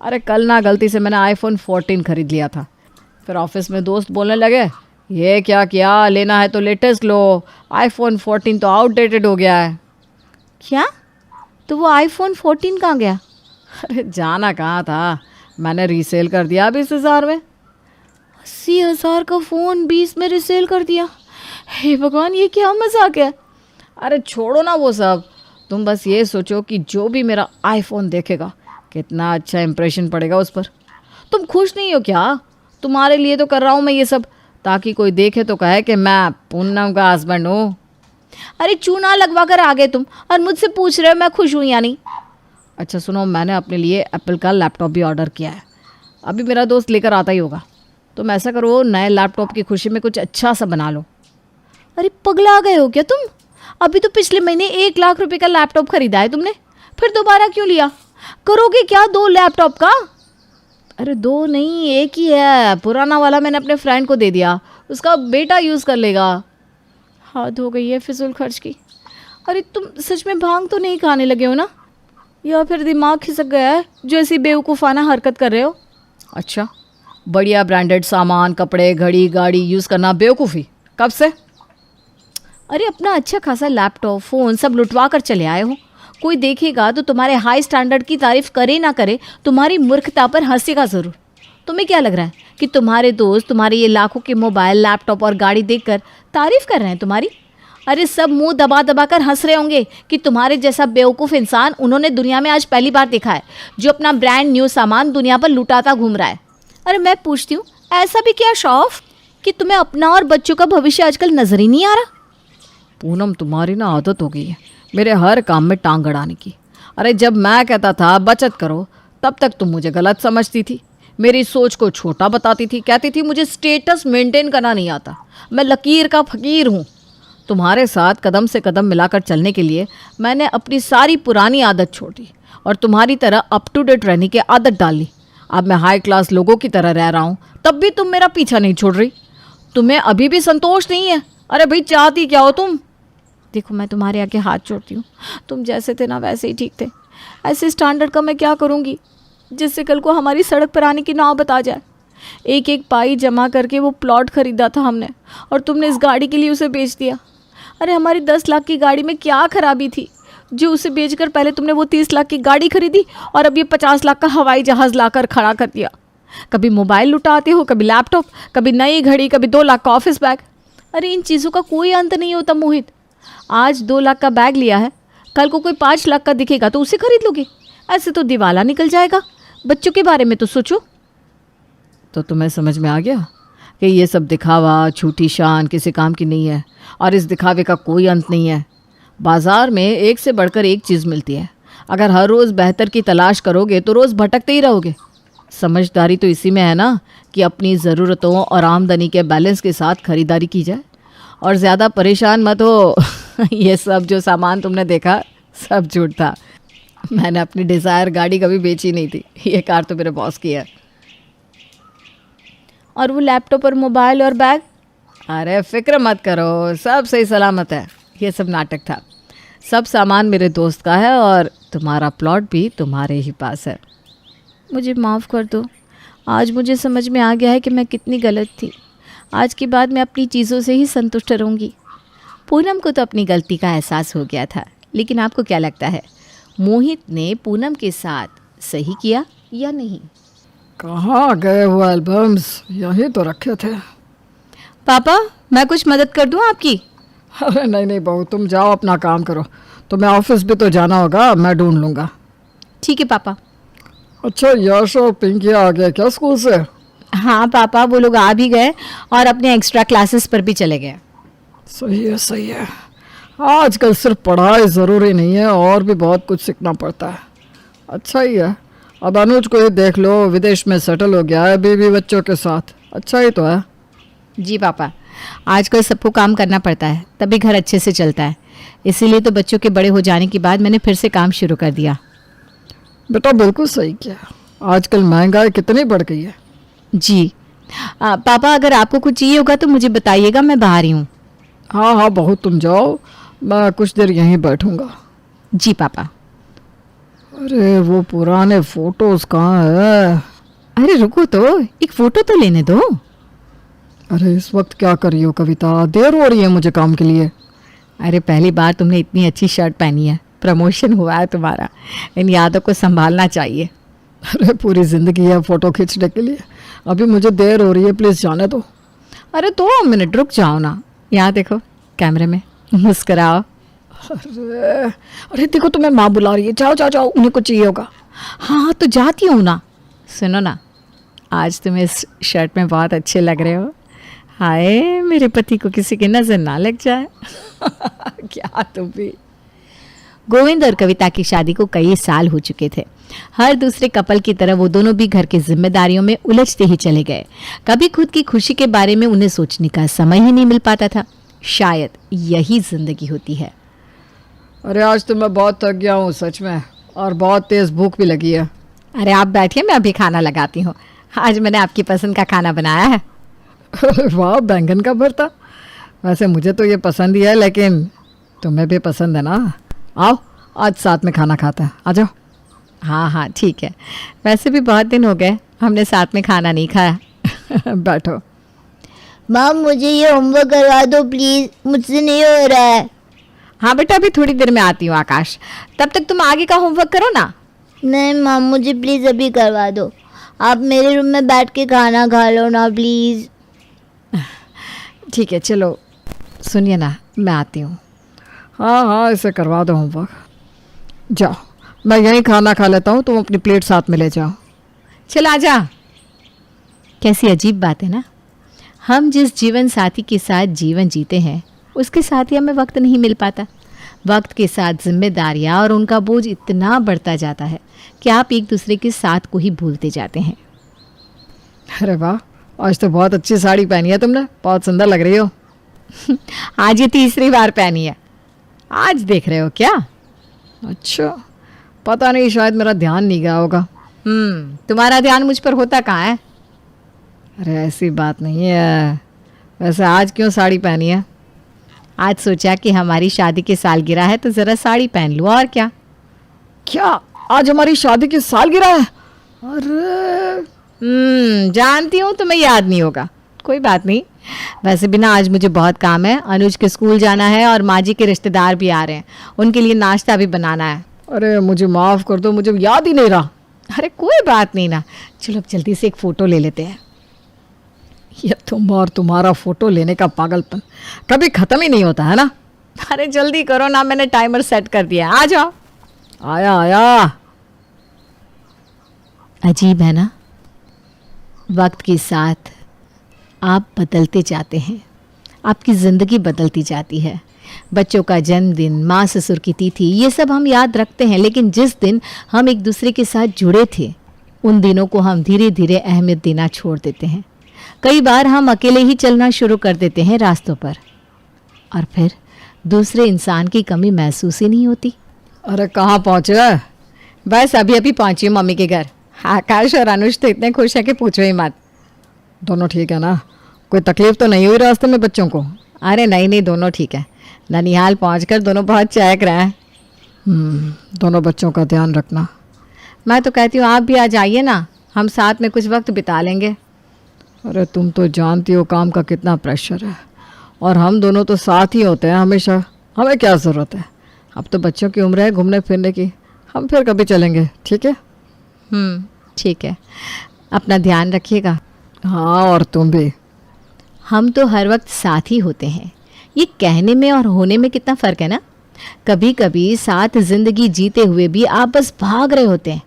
अरे कल ना गलती से मैंने आईफोन 14 खरीद लिया था। फिर ऑफिस में दोस्त बोलने लगे, ये क्या किया, लेना है तो लेटेस्ट लो, आईफोन 14 तो आउटडेटेड हो गया है। क्या? तो वो आईफोन 14 कहाँ गया? अरे जाना कहाँ था, मैंने रीसेल कर दिया 20,000 में। 80,000 का फ़ोन 20 में रिसेल कर दिया? हे भगवान, ये क्या मजाक है। अरे छोड़ो ना वो सब, तुम बस ये सोचो कि जो भी मेरा आईफोन देखेगा कितना अच्छा इंप्रेशन पड़ेगा उस पर। तुम खुश नहीं हो क्या? तुम्हारे लिए तो कर रहा हूँ मैं ये सब, ताकि कोई देखे तो कहे कि मैं पूनम का हस्बैंड हूँ। अरे चूना लगवा कर आ गए तुम और मुझसे पूछ रहे हो मैं खुश हूँ या नहीं। अच्छा सुनो, मैंने अपने लिए एप्पल का लैपटॉप भी ऑर्डर किया है। अभी मेरा दोस्त लेकर आता ही होगा। तुम ऐसा करो, नए लैपटॉप की खुशी में कुछ अच्छा सा बना लो। अरे पगला गए हो क्या तुम? अभी तो पिछले महीने 1 लाख रुपए का लैपटॉप खरीदा है तुमने, फिर दोबारा क्यों लिया? करोगे क्या 2 लैपटॉप का? अरे 2 नहीं, 1 ही है। पुराना वाला मैंने अपने फ्रेंड को दे दिया, उसका बेटा यूज़ कर लेगा। हद हो गई है फिजूल खर्च की। अरे तुम सच में भांग तो नहीं खाने लगे हो ना, या फिर दिमाग खिसक गया है जो ऐसी बेवकूफ़ाना हरकत कर रहे हो? अच्छा, बढ़िया ब्रांडेड सामान, कपड़े, घड़ी, गाड़ी यूज़ करना बेवकूफ़ी? कब से? अरे अपना अच्छा खासा लैपटॉप, फ़ोन सब लुटवा कर चले आए हो। कोई देखेगा तो तुम्हारे हाई स्टैंडर्ड की तारीफ करे ना करे, तुम्हारी मूर्खता पर हंसेगा ज़रूर। तुम्हें क्या लग रहा है कि तुम्हारे दोस्त तुम्हारे ये लाखों के मोबाइल, लैपटॉप और गाड़ी देखकर तारीफ कर रहे हैं तुम्हारी? अरे सब मुंह दबा दबा कर हंस रहे होंगे कि तुम्हारे जैसा बेवकूफ़ इंसान उन्होंने दुनिया में आज पहली बार देखा है, जो अपना ब्रांड न्यू सामान दुनिया पर लुटाता घूम रहा है। अरे मैं पूछती हूँ, ऐसा भी क्या शौफ कि तुम्हें अपना और बच्चों का भविष्य आजकल नजर ही नहीं आ रहा? पूनम, तुम्हारी ना आदत हो गई है मेरे हर काम में टांग अड़ाने की। अरे जब मैं कहता था बचत करो, तब तक तुम मुझे गलत समझती थी, मेरी सोच को छोटा बताती थी, कहती थी मुझे स्टेटस मेंटेन करना नहीं आता, मैं लकीर का फकीर हूँ। तुम्हारे साथ कदम से कदम मिलाकर चलने के लिए मैंने अपनी सारी पुरानी आदत छोड़ दी और तुम्हारी तरह अप टू डेट रहने की आदत डाल ली। अब मैं हाई क्लास लोगों की तरह रह रहा हूँ, तब भी तुम मेरा पीछा नहीं छोड़ रही। तुम्हें अभी भी संतोष नहीं है? अरे भाई, चाहती क्या हो तुम? देखो मैं तुम्हारे आगे हाथ जोड़ती हूँ, तुम जैसे थे ना वैसे ही ठीक थे। ऐसे स्टैंडर्ड का मैं क्या करूँगी जिससे कल को हमारी सड़क पर आने की नौबत आ जाए। एक एक पाई जमा करके वो प्लॉट खरीदा था हमने, और तुमने इस गाड़ी के लिए उसे बेच दिया। अरे हमारी 10 लाख की गाड़ी में क्या खराबी थी जो उसे बेचकर पहले तुमने वो 30 लाख की गाड़ी खरीदी और अब ये 50 लाख का हवाई जहाज़ लाकर खड़ा कर दिया। कभी मोबाइल लुटाते हो, कभी लैपटॉप, कभी नई घड़ी, कभी 2 लाख का ऑफिस बैग। अरे इन चीज़ों का कोई अंत नहीं होता मोहित। आज 2 लाख का बैग लिया है, कल को कोई 5 लाख का दिखेगा तो उसे खरीद लोगे? ऐसे तो दिवाला निकल जाएगा। बच्चों के बारे में तो सोचो। तो तुम्हें समझ में आ गया कि ये सब दिखावा, झूठी शान किसी काम की नहीं है, और इस दिखावे का कोई अंत नहीं है। बाज़ार में एक से बढ़कर एक चीज़ मिलती है। अगर हर रोज़ बेहतर की तलाश करोगे तो रोज़ भटकते ही रहोगे। समझदारी तो इसी में है ना कि अपनी ज़रूरतों और आमदनी के बैलेंस के साथ खरीदारी की जाए, और ज़्यादा परेशान मत हो। ये सब जो सामान तुमने देखा सब झूठ था। मैंने अपनी डिज़ायर गाड़ी कभी बेची नहीं थी, ये कार तो मेरे बॉस की है। और वो लैपटॉप और मोबाइल और बैग? अरे फिक्र मत करो, सब सही सलामत है। ये सब नाटक था। सब सामान मेरे दोस्त का है और तुम्हारा प्लॉट भी तुम्हारे ही पास है। मुझे माफ़ कर दो। आज मुझे समझ में आ गया है कि मैं कितनी गलत थी। आज के बाद मैं अपनी चीज़ों से ही संतुष्ट रहूँगी। पूनम को तो अपनी गलती का एहसास हो गया था, लेकिन आपको क्या लगता है मोहित ने पूनम के साथ सही किया या नहीं। कहाँ गए वो एल्बम्स? यहीं तो रखे थे। पापा, मैं कुछ मदद कर दूं आपकी? अरे नहीं नहीं बहू, तुम जाओ अपना काम करो। तुम्हें ऑफिस भी तो जाना होगा, मैं ढूंढ लूँगा। ठीक है पापा। अच्छा, यश और पिंकी आ गए क्या स्कूल से? हाँ पापा, वो लोग आ भी गए और अपने एक्स्ट्रा क्लासेस पर भी चले गए। सही है सही है। आजकल सिर्फ पढ़ाई ज़रूरी नहीं है, और भी बहुत कुछ सीखना पड़ता है। अच्छा ही है। अब अनुज को ही देख लो, विदेश में सेटल हो गया है बीवी बच्चों के साथ। अच्छा ही तो है। जी पापा, आजकल सबको काम करना पड़ता है, तभी घर अच्छे से चलता है। इसीलिए तो बच्चों के बड़े हो जाने के बाद मैंने फिर से काम शुरू कर दिया। बेटा बिल्कुल सही किया। आजकल महंगाई कितनी बढ़ गई है। जी पापा, अगर आपको कुछ चाहिए होगा तो मुझे बताइएगा, मैं बाहर ही हूँ। हाँ हाँ बहू, तुम जाओ, मैं कुछ देर यहीं बैठूंगा। जी पापा। अरे वो पुराने फोटोज कहाँ है? अरे रुको तो, एक फ़ोटो तो लेने दो। अरे इस वक्त क्या कर रही हो कविता? देर हो रही है मुझे काम के लिए। अरे पहली बार तुमने इतनी अच्छी शर्ट पहनी है, प्रमोशन हुआ है तुम्हारा, इन यादों को संभालना चाहिए। अरे पूरी ज़िंदगी है फ़ोटो खींचने के लिए। अभी मुझे देर हो रही है, प्लीज़ जाने दो। अरे 2 मिनट रुक जाओ ना। यहाँ देखो कैमरे में, मुस्कुराओ। अरे देखो, तुम्हें माँ बुला रही है। जाओ जाओ जाओ, उन्हें कुछ चाहिए होगा। हाँ तो जाती हूँ ना। सुनो ना, आज तुम इस शर्ट में बहुत अच्छे लग रहे हो। हाय, मेरे पति को किसी की नज़र ना लग जाए। क्या तुम भी। गोविंद और कविता की शादी को कई साल हो चुके थे। हर दूसरे कपल की तरह वो दोनों भी घर की जिम्मेदारियों में उलझते ही चले गए। कभी खुद की खुशी के बारे में उन्हें सोचने का समय ही नहीं मिल पाता था। शायद यही जिंदगी होती है। अरे आज तो मैं बहुत थक गया हूँ सच में, और बहुत तेज़ भूख भी लगी है। अरे आप बैठिए, मैं अभी खाना लगाती हूँ। आज मैंने आपकी पसंद का खाना बनाया है। वाह, बैंगन का भरता। वैसे मुझे तो ये पसंद ही है, लेकिन तुम्हें भी पसंद है ना। आओ आज साथ में खाना खाते हैं, आ जाओ। हाँ हाँ ठीक है, वैसे भी बहुत दिन हो गए हमने साथ में खाना नहीं खाया। बैठो। मम, मुझे ये होमवर्क करवा दो प्लीज, मुझसे नहीं हो रहा है। हाँ बेटा, अभी थोड़ी देर में आती हूँ आकाश, तब तक तुम आगे का होमवर्क करो ना। नहीं मम, मुझे प्लीज अभी करवा दो। आप मेरे रूम में बैठ के खाना खा लो ना प्लीज। ठीक है चलो, सुनिए ना, मैं आती हूँ। हाँ हाँ, इसे करवा दो होमवर्क। जाओ, मैं यहीं खाना खा लेता हूँ, तुम अपनी प्लेट साथ में ले जाओ। चल आजा। कैसी अजीब बात है ना, हम जिस जीवन साथी के साथ जीवन जीते हैं उसके साथ ही हमें वक्त नहीं मिल पाता। वक्त के साथ जिम्मेदारियाँ और उनका बोझ इतना बढ़ता जाता है कि आप एक दूसरे के साथ को ही भूलते जाते हैं। अरे वाह, आज तो बहुत अच्छी साड़ी पहनी है तुमने, बहुत सुंदर लग रही हो। आज ये तीसरी बार पहनी है। आज देख रहे हो क्या? अच्छा, पता नहीं, शायद मेरा ध्यान नहीं गया होगा। तुम्हारा ध्यान मुझ पर होता कहाँ है? अरे ऐसी बात नहीं है। वैसे आज क्यों साड़ी पहनी है? आज सोचा कि हमारी शादी की सालगिरह है तो ज़रा साड़ी पहन लूँ, और क्या। क्या आज हमारी शादी की सालगिरह है? अरे जानती हूँ तुम्हें याद नहीं होगा, कोई बात नहीं। वैसे भी ना आज मुझे बहुत काम है, अनुज के स्कूल जाना है और माँ जी के रिश्तेदार भी आ रहे हैं, उनके लिए नाश्ता भी बनाना है। अरे मुझे माफ़ कर दो, मुझे याद ही नहीं रहा। अरे कोई बात नहीं ना, चलो अब जल्दी से एक फ़ोटो ले लेते हैं। ये तुम और तुम्हारा फ़ोटो लेने का पागलपन कभी ख़त्म ही नहीं होता है ना। अरे जल्दी करो ना, मैंने टाइमर सेट कर दिया है, आ जाओ। आया आया। अजीब है ना, वक्त के साथ आप बदलते जाते हैं, आपकी ज़िंदगी बदलती जाती है। बच्चों का जन्मदिन, माँ ससुर की तिथि, ये सब हम याद रखते हैं, लेकिन जिस दिन हम एक दूसरे के साथ जुड़े थे उन दिनों को हम धीरे धीरे अहमियत देना छोड़ देते हैं। कई बार हम अकेले ही चलना शुरू कर देते हैं रास्तों पर, और फिर दूसरे इंसान की कमी महसूस ही नहीं होती। अरे कहाँ पहुँचे? बस अभी अभी पहुंची मम्मी के घर। आकाश और अनुज तो इतने खुश है कि पूछो ही मत। दोनों ठीक है ना? कोई तकलीफ तो नहीं हुई रास्ते में बच्चों को? अरे नहीं नहीं, दोनों ठीक है। ननिहाल पहुंचकर दोनों बहुत चहक रहे हैं। दोनों बच्चों का ध्यान रखना। मैं तो कहती हूँ आप भी आ जाइए ना, हम साथ में कुछ वक्त बिता लेंगे। अरे तुम तो जानती हो काम का कितना प्रेशर है, और हम दोनों तो साथ ही होते हैं हमेशा, हमें क्या ज़रूरत है। अब तो बच्चों की उम्र है घूमने फिरने की, हम फिर कभी चलेंगे, ठीक है? ठीक है, अपना ध्यान रखिएगा। हाँ, और तुम भी। हम तो हर वक्त साथ ही होते हैं, ये कहने में और होने में कितना फ़र्क है ना। कभी कभी साथ जिंदगी जीते हुए भी आप बस भाग रहे होते हैं,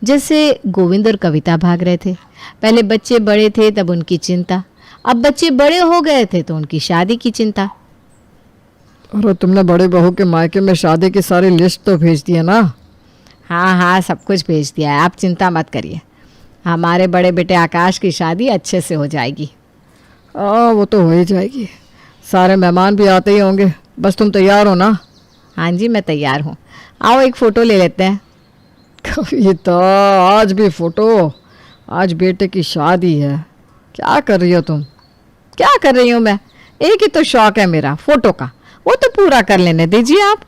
जैसे गोविंद और कविता भाग रहे थे। पहले बच्चे बड़े थे तब उनकी चिंता, अब बच्चे बड़े हो गए थे तो उनकी शादी की चिंता। अरे तुमने बड़े बहू के मायके में शादी की सारी लिस्ट तो भेज दी है ना? हाँ हाँ, सब कुछ भेज दिया है, आप चिंता मत करिए। हमारे बड़े बेटे आकाश की शादी अच्छे से हो जाएगी। वो तो हो ही जाएगी। सारे मेहमान भी आते ही होंगे, बस तुम तैयार हो ना? हाँ जी, मैं तैयार हूँ। आओ एक फ़ोटो ले लेते हैं। कविता, आज भी फोटो? आज बेटे की शादी है, क्या कर रही हो तुम? क्या कर रही हूँ मैं? एक ही तो शौक है मेरा, फ़ोटो का, वो तो पूरा कर लेने दीजिए आप।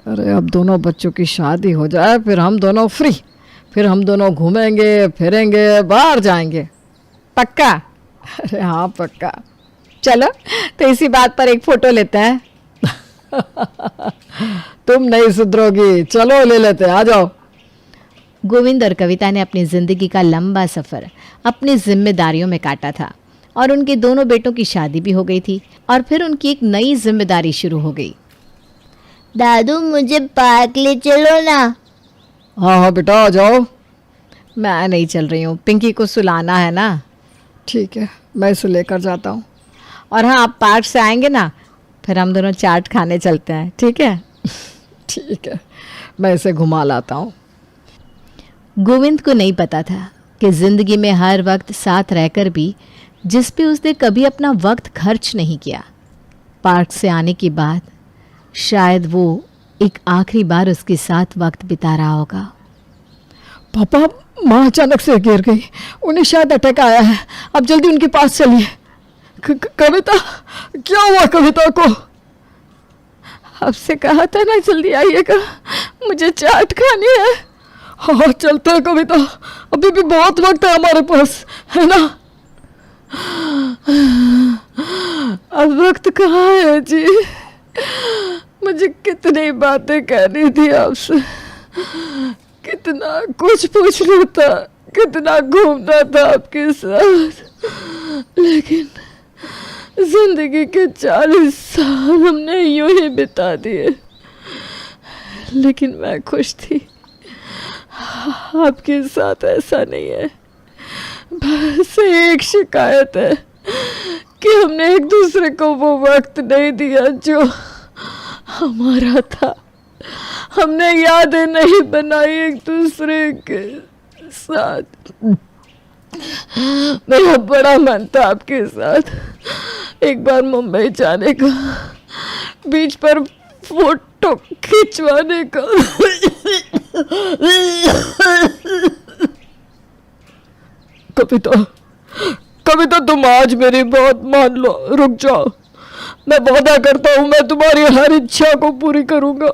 अरे अब दोनों बच्चों की शादी हो जाए फिर हम दोनों फ्री, फिर हम दोनों घूमेंगे फिरेंगे, बाहर जाएंगे। पक्का? अरे हाँ पक्का। चलो तो इसी बात पर एक फ़ोटो लेते हैं। तुम नहीं सुधरोगी, चलो ले लेते हैं, आ जाओ। गोविंद और कविता ने अपनी ज़िंदगी का लंबा सफ़र अपनी जिम्मेदारियों में काटा था और उनके दोनों बेटों की शादी भी हो गई थी और फिर उनकी एक नई जिम्मेदारी शुरू हो गई। दादू मुझे पार्क ले चलो ना। हाँ हाँ बेटा, आ जाओ। मैं नहीं चल रही हूँ, पिंकी को सुलाना है ना। ठीक है, मैं इसे लेकर जाता हूँ। और हाँ, आप पार्क से आएंगे ना, फिर हम दोनों चाट खाने चलते हैं, ठीक है? ठीक है, मैं इसे घुमा लाता हूँ। गोविंद को नहीं पता था कि ज़िंदगी में हर वक्त साथ रहकर भी जिस पे उसने कभी अपना वक्त खर्च नहीं किया, पार्क से आने के बाद शायद वो एक आखिरी बार उसके साथ वक्त बिता रहा होगा। पापा, माँ अचानक से गिर गई, उन्हें शायद अटैक आया है, अब जल्दी उनके पास चलिए। कविता, क्या हुआ कविता को? आपसे कहा था ना जल्दी आइएगा, मुझे चाट खानी है। हाँ चलते हैं कविता, अभी भी बहुत वक्त है हमारे पास, है ना? अब वक्त कहाँ है जी? मुझे कितनी बातें करनी थी आपसे, कितना कुछ पूछना था, कितना घूमना था आपके साथ, लेकिन जिंदगी के 40 साल हमने यूं ही बिता दिए। लेकिन मैं खुश थी, आपके साथ ऐसा नहीं है। बस एक शिकायत है कि हमने एक दूसरे को वो वक्त नहीं दिया जो हमारा था। हमने यादें नहीं बनाई एक दूसरे के साथ। मेरा बड़ा मन था आपके साथ एक बार मुंबई जाने का, बीच पर फोटो खिंचवाने का। कविता, कविता तुम आज मेरी बात मान लो, रुक जाओ। मैं वादा करता हूँ मैं तुम्हारी हर इच्छा को पूरी करूँगा।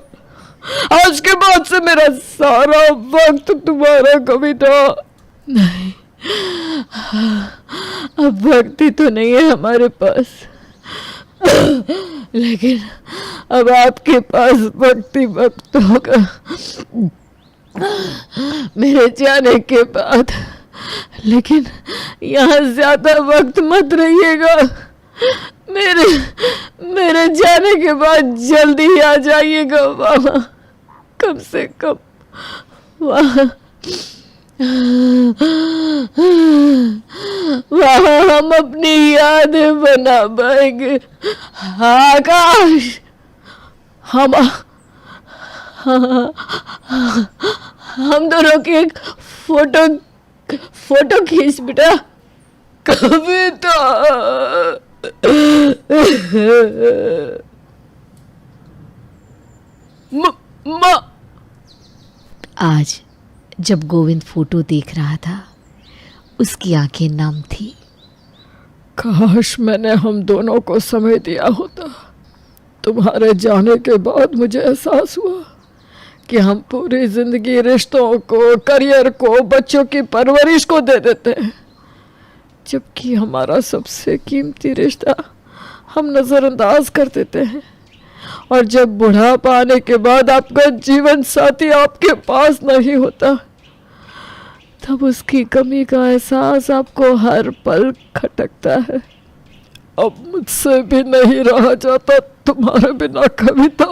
आज के बाद से मेरा सारा वक्त तुम्हारा कविता। नहीं, अब वक्त ही तो नहीं है हमारे पास, लेकिन अब आपके पास वक्त ही वक्त होगा मेरे जाने के बाद। लेकिन यहाँ ज्यादा वक्त मत रहिएगा, मेरे जाने के बाद जल्दी ही आ जाइएगा वहाँ, कम से कम वहाँ हम अपनी यादें बना पाएंगे। आकाश, हम दोनों की एक फोटो खींच बेटा। कविता, माँ। आज जब गोविंद फोटो देख रहा था, उसकी आंखें नम थी। काश मैंने हम दोनों को समय दिया होता। तुम्हारे जाने के बाद मुझे एहसास हुआ कि हम पूरी जिंदगी रिश्तों को, करियर को, बच्चों की परवरिश को दे देते हैं, जबकि हमारा सबसे कीमती रिश्ता हम नज़रअंदाज कर देते हैं। और जब बुढ़ापा आने के बाद आपका जीवन साथी आपके पास नहीं होता, तब उसकी कमी का एहसास आपको हर पल खटकता है। अब मुझसे भी नहीं रहा जाता तुम्हारे बिना कविता।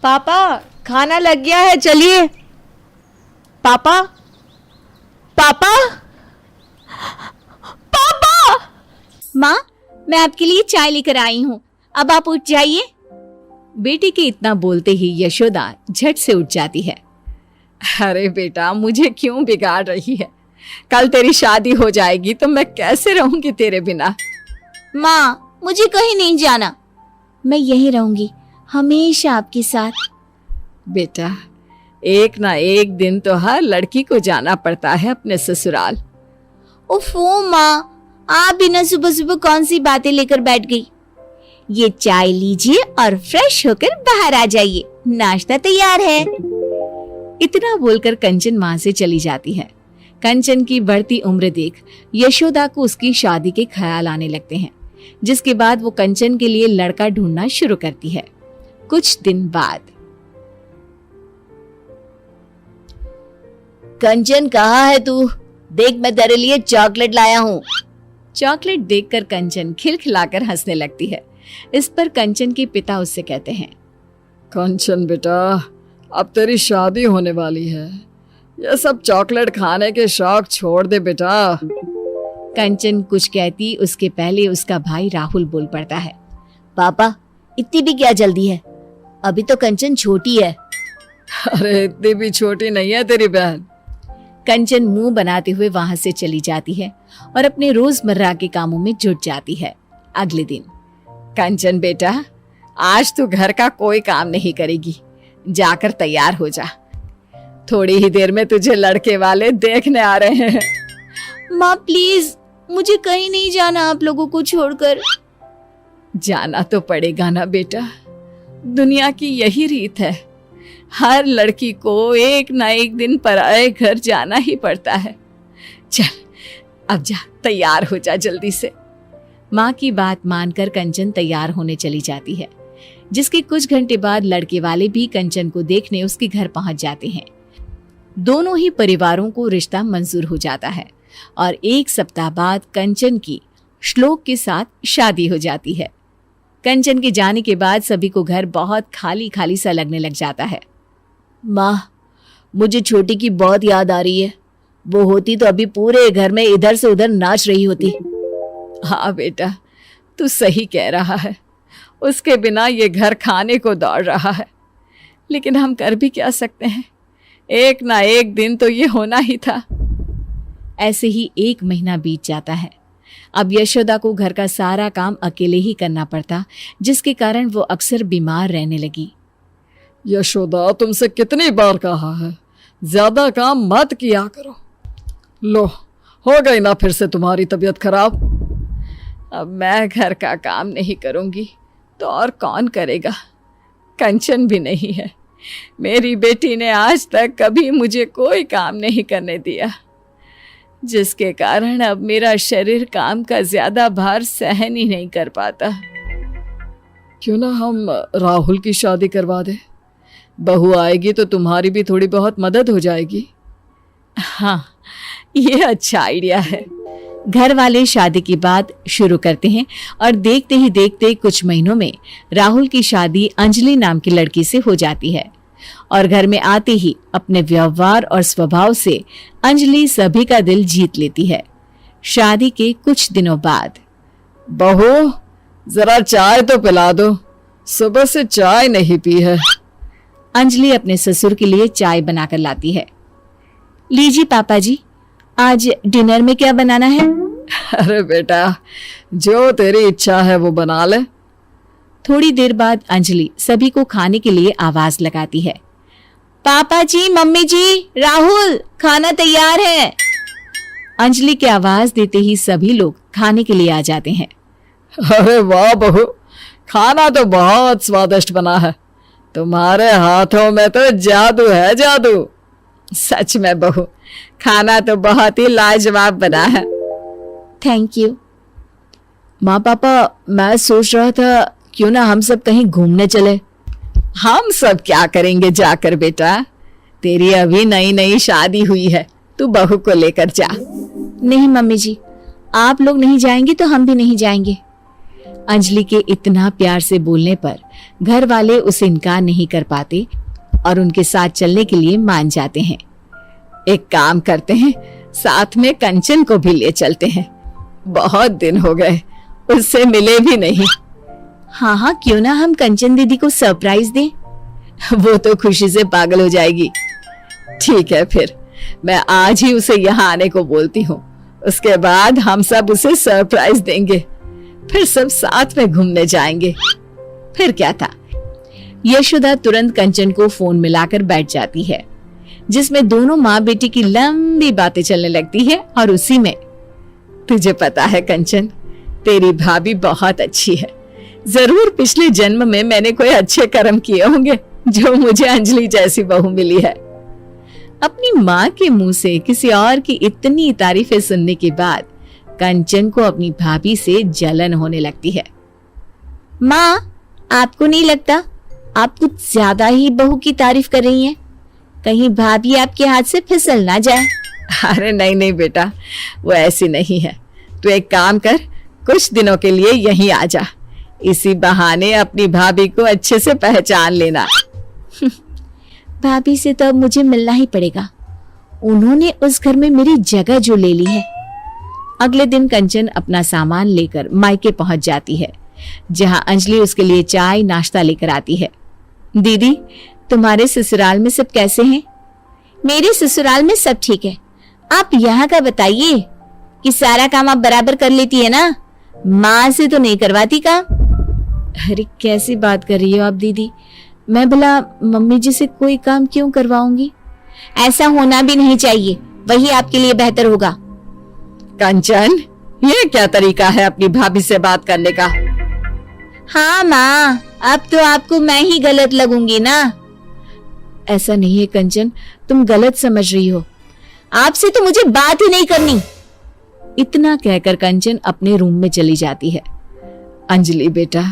पापा खाना लग गया है, चलिए। पापा पापा पापा। माँ, मैं आपके लिए चाय लेकर आई हूँ, अब आप उठ जाइए। बेटी के इतना बोलते ही यशोदा झट से उठ जाती है। अरे बेटा, मुझे क्यों बिगाड़ रही है? कल तेरी शादी हो जाएगी तो मैं कैसे रहूंगी तेरे बिना? माँ, मुझे कहीं नहीं जाना, मैं यहीं रहूंगी, हमेशा आपके साथ। बेटा, एक ना एक दिन तो हर लड़की को जाना पड़ता है अपने ससुराल। ओफो माँ, आप भी ना सुबह सुबह कौन सी बातें लेकर बैठ गई। ये चाय लीजिए और फ्रेश होकर बाहर आ जाइए, नाश्ता तैयार है। इतना बोलकर कंचन वहां से चली जाती है। कंचन की बढ़ती उम्र देख यशोदा को उसकी शादी के ख्याल आने लगते हैं, जिसके बाद वो कंचन के लिए लड़का ढूंढना शुरू करती है। कुछ दिन बाद, कंचन कहाँ है तू? देख, मैं तेरे लिए चॉकलेट लाया हूँ। चॉकलेट देखकर कंचन खिलखिलाकर हंसने लगती है। इस पर कंचन के पिता उससे कहते हैं, कंचन बेटा, अब तेरी शादी होने वाली है, ये सब चॉकलेट खाने के शौक छोड़ दे बेटा। कंचन कुछ कहती उसके पहले उसका भाई राहुल बोल पड़ता है, पापा इतनी भी क्या जल्दी है, अभी तो कंचन छोटी है। अरे इतनी भी छोटी नहीं है तेरी बहन। कंचन मुंह बनाते हुए वहां से चली जाती है और अपने रोजमर्रा के कामों में जुट जाती है। अगले दिन, कंचन बेटा, आज तू घर का कोई काम नहीं करेगी, जाकर तैयार हो जा, थोड़ी ही देर में तुझे लड़के वाले देखने आ रहे हैं। माँ प्लीज, मुझे कहीं नहीं जाना आप लोगों को छोड़कर। जाना तो पड़ेगा ना बेटा, दुनिया की यही रीत है, हर लड़की को एक ना एक दिन पराए घर जाना ही पड़ता है। चल अब जा, तैयार हो जा जल्दी से। माँ की बात मानकर कंचन तैयार होने चली जाती है, जिसके कुछ घंटे बाद लड़के वाले भी कंचन को देखने उसके घर पहुंच जाते हैं। दोनों ही परिवारों को रिश्ता मंजूर हो जाता है और एक सप्ताह बाद कंचन की श्लोक के साथ शादी हो जाती है। कंचन के जाने के बाद सभी को घर बहुत खाली खाली सा लगने लग जाता है। माँ, मुझे छोटी की बहुत याद आ रही है, वो होती तो अभी पूरे घर में इधर से उधर नाच रही होती। हाँ बेटा, तू सही कह रहा है, उसके बिना ये घर खाने को दौड़ रहा है, लेकिन हम कर भी क्या सकते हैं, एक ना एक दिन तो ये होना ही था। ऐसे ही 1 महीना बीत जाता है। अब यशोदा को घर का सारा काम अकेले ही करना पड़ता, जिसके कारण वो अक्सर बीमार रहने लगी। यशोदा, तुमसे कितनी बार कहा है, ज्यादा काम मत किया करो। लो, हो गई ना फिर से तुम्हारी तबीयत खराब। अब मैं घर का काम नहीं करूंगी तो और कौन करेगा? कंचन भी नहीं है, मेरी बेटी ने आज तक कभी मुझे कोई काम नहीं करने दिया, जिसके कारण अब मेरा शरीर काम का ज्यादा भार सहन ही नहीं कर पाता। क्यों ना हम राहुल की शादी करवा दे, बहू आएगी तो तुम्हारी भी थोड़ी बहुत मदद हो जाएगी। हाँ, ये अच्छा आइडिया है। घर वाले शादी की बात शुरू करते हैं और देखते ही देखते कुछ महीनों में राहुल की शादी अंजलि नाम की लड़की से हो जाती है और घर में आते ही अपने व्यवहार और स्वभाव से अंजलि सभी का दिल जीत लेती है। शादी के कुछ दिनों बाद, बहू जरा चाय तो पिला दो, सुबह से चाय नहीं पी है। अंजलि अपने ससुर के लिए चाय बनाकर लाती है। लीजिए पापा जी, आज डिनर में क्या बनाना है? अरे बेटा, जो तेरी इच्छा है वो बना ले। थोड़ी देर बाद अंजलि सभी को खाने के लिए आवाज लगाती है। पापा जी, मम्मी जी, राहुल, खाना तैयार है। अंजलि की आवाज देते ही सभी लोग खाने के लिए आ जाते हैं। अरे वाह बहू, खाना तो बहुत स्वादिष्ट बना है, तुम्हारे हाथों में तो जादू है, जादू। सच में बहू, खाना तो बहुत ही लाजवाब बना है। Thank you. माँ पापा, मैं सोच रहा था क्यों ना हम सब कहीं घूमने चले। हम सब क्या करेंगे जाकर बेटा, तेरी अभी नई नई शादी हुई है, तू बहू को लेकर जा। नहीं मम्मी जी, आप लोग नहीं जाएंगे तो हम भी नहीं जाएंगे। अंजलि के इतना प्यार से बोलने पर घर वाले उसे इनकार नहीं कर पाते और उनके साथ चलने के लिए मान जाते हैं। एक काम करते हैं, साथ में कंचन को भी ले चलते हैं, बहुत दिन हो गए उससे मिले भी नहीं। हाँ हाँ, क्यों ना हम कंचन दीदी को सरप्राइज दें। वो तो खुशी से पागल हो जाएगी। ठीक है, फिर मैं आज ही उसे यहाँ आने को बोलती हूँ, उसके बाद हम सब उसे सरप्राइज देंगे, फिर सब साथ में घूमने जाएंगे। फिर क्या था। यशोदा तुरंत कंचन को फोन मिलाकर बैठ जाती है, जिसमें दोनों माँ बेटी की लंबी बातें चलने लगती है। और उसी में, तुझे पता है कंचन, तेरी भाभी बहुत अच्छी है। जरूर पिछले जन्म में मैंने कोई अच्छे कर्म किए होंगे जो मुझे अंजलि जैसी बहू मिली है। अपनी माँ के मुंह से किसी और की इतनी तारीफें सुनने के बाद कंचन को अपनी भाभी से जलन होने लगती है। माँ, आपको नहीं लगता आप कुछ ज्यादा ही बहू की तारीफ कर रही हैं? कहीं भाभी आपके हाथ से फिसल ना जाए। अरे नहीं नहीं बेटा, वो ऐसी नहीं है। तू एक काम कर, कुछ दिनों के लिए यहीं आ जा, इसी बहाने अपनी भाभी को अच्छे से पहचान लेना। भाभी से तो अब मुझे मिलना ही पड़ेगा, उन्होंने उस घर में मेरी जगह जो ले ली है। अगले दिन कंचन अपना सामान लेकर मायके पहुंच जाती है, जहां अंजलि उसके लिए चाय नाश्ता लेकर आती है। दीदी, तुम्हारे ससुराल में सब कैसे हैं? मेरे ससुराल में सब ठीक है। आप यहाँ का बताइए कि सारा काम आप बराबर कर लेती है ना? माँ से तो नहीं करवाती काम। अरे कैसी बात कर रही हो आप दीदी, मैं भला मम्मी जी से कोई काम क्यों करवाऊंगी? ऐसा होना भी नहीं चाहिए, वही आपके लिए बेहतर होगा। कंचन, ये क्या तरीका है अपनी भाभी से बात करने का? हाँ माँ, अब तो आपको मैं ही गलत लगूंगी ना। ऐसा नहीं है कंचन, तुम गलत समझ रही हो। आपसे तो मुझे बात ही नहीं करनी। इतना कहकर कंचन अपने रूम में चली जाती है। अंजलि बेटा,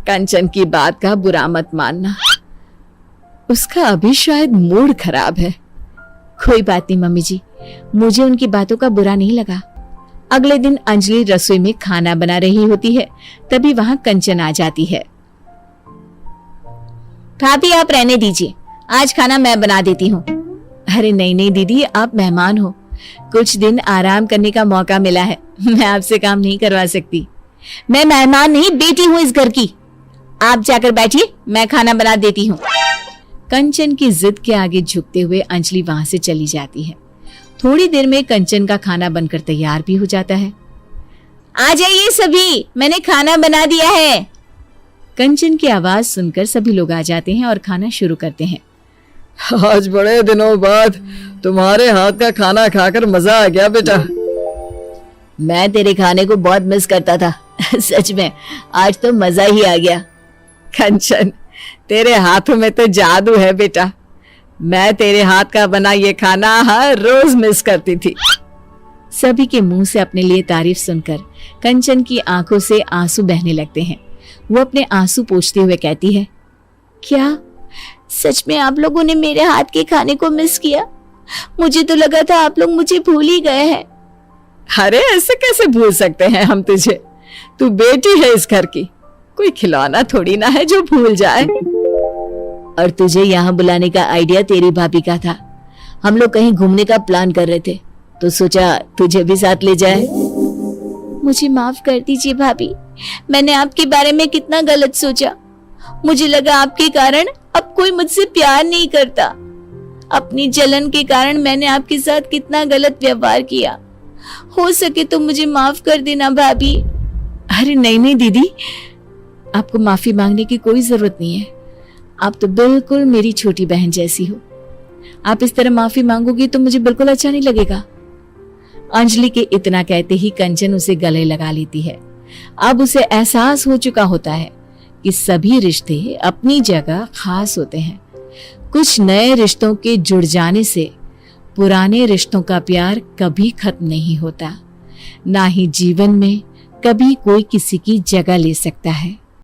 कंचन की बात का बुरा मत मानना, उसका अभी शायद मूड खराब है। कोई बात नहीं मम्मी जी, मुझे उनकी बातों का बुरा नहीं लगा। अगले दिन अंजलि रसोई में खाना बना रही होती है, तभी वहां कंचन आ जाती है। भाभी आप रहने दीजिए, आज खाना मैं बना देती हूँ। अरे नहीं नहीं दीदी, आप मेहमान हो, कुछ दिन आराम करने का मौका मिला है, मैं आपसे काम नहीं करवा सकती। मैं मेहमान नहीं, बेटी हूँ इस घर की। आप जाकर बैठिए, मैं खाना बना देती हूँ। कंचन की जिद के आगे झुकते हुए अंजलि वहां से चली जाती है। थोड़ी देर में कंचन का खाना बनकर तैयार भी हो जाता है। आ जाइए सभी, मैंने खाना बना दिया है। कंचन की आवाज सुनकर सभी लोग आ जाते हैं और खाना शुरू करते हैं। आज बड़े दिनों बाद तुम्हारे हाथ का खाना खाकर मजा आ गया बेटा। मैं तेरे खाने को बहुत मिस करता था। सच में आज तो मजा ही आ गया। कंचन, तेरे हाथों में तो जादू है बेटा। मैं तेरे हाथ का बना ये खाना हर रोज मिस करती थी। सभी के मुंह से अपने लिए तारीफ सुनकर कंचन की आंखों से आंसू बहने लगते हैं। वो अपने आंसू पोंछते हुए कहती है, क्या सच में आप लोगों ने मेरे हाथ के खाने को मिस किया? मुझे तो लगा था आप लोग मुझे भूल ही गए हैं। अरे ऐसे कैसे भूल सकते हैं हम तुझे? तू बेटी है इस घर की, कोई खिलौना थोड़ी ना है जो भूल जाए। और तुझे यहाँ बुलाने का आइडिया तेरी भाभी का था। हम लोग कहीं घूमने का प्लान कर रहे थे, तो सोचा तुझे भी साथ ले जाए। मुझे माफ कर दीजिए भाभी, मैंने आपके बारे में कितना गलत सोचा। मुझे लगा आपके कारण अब कोई मुझसे प्यार नहीं करता। अपनी जलन के कारण मैंने आपके साथ कितना गलत व्यवहार किया। हो सके तो मुझे माफ कर देना भाभी। अरे नहीं नहीं दीदी, आपको माफी मांगने की कोई जरूरत नहीं है। आप तो बिल्कुल मेरी छोटी बहन जैसी हो। आप इस तरह माफी मांगोगी तो मुझे बिल्कुल अच्छा नहीं लगेगा। अंजलि के इतना कहते ही कंचन उसे गले लगा लेती है। अब उसे एहसास हो चुका होता है कि सभी रिश्ते अपनी जगह खास होते हैं। कुछ नए रिश्तों के जुड़ जाने से पुराने रिश्तों का प्यार कभी खत्म नहीं होता, ना ही जीवन में कभी कोई किसी की जगह ले सकता है।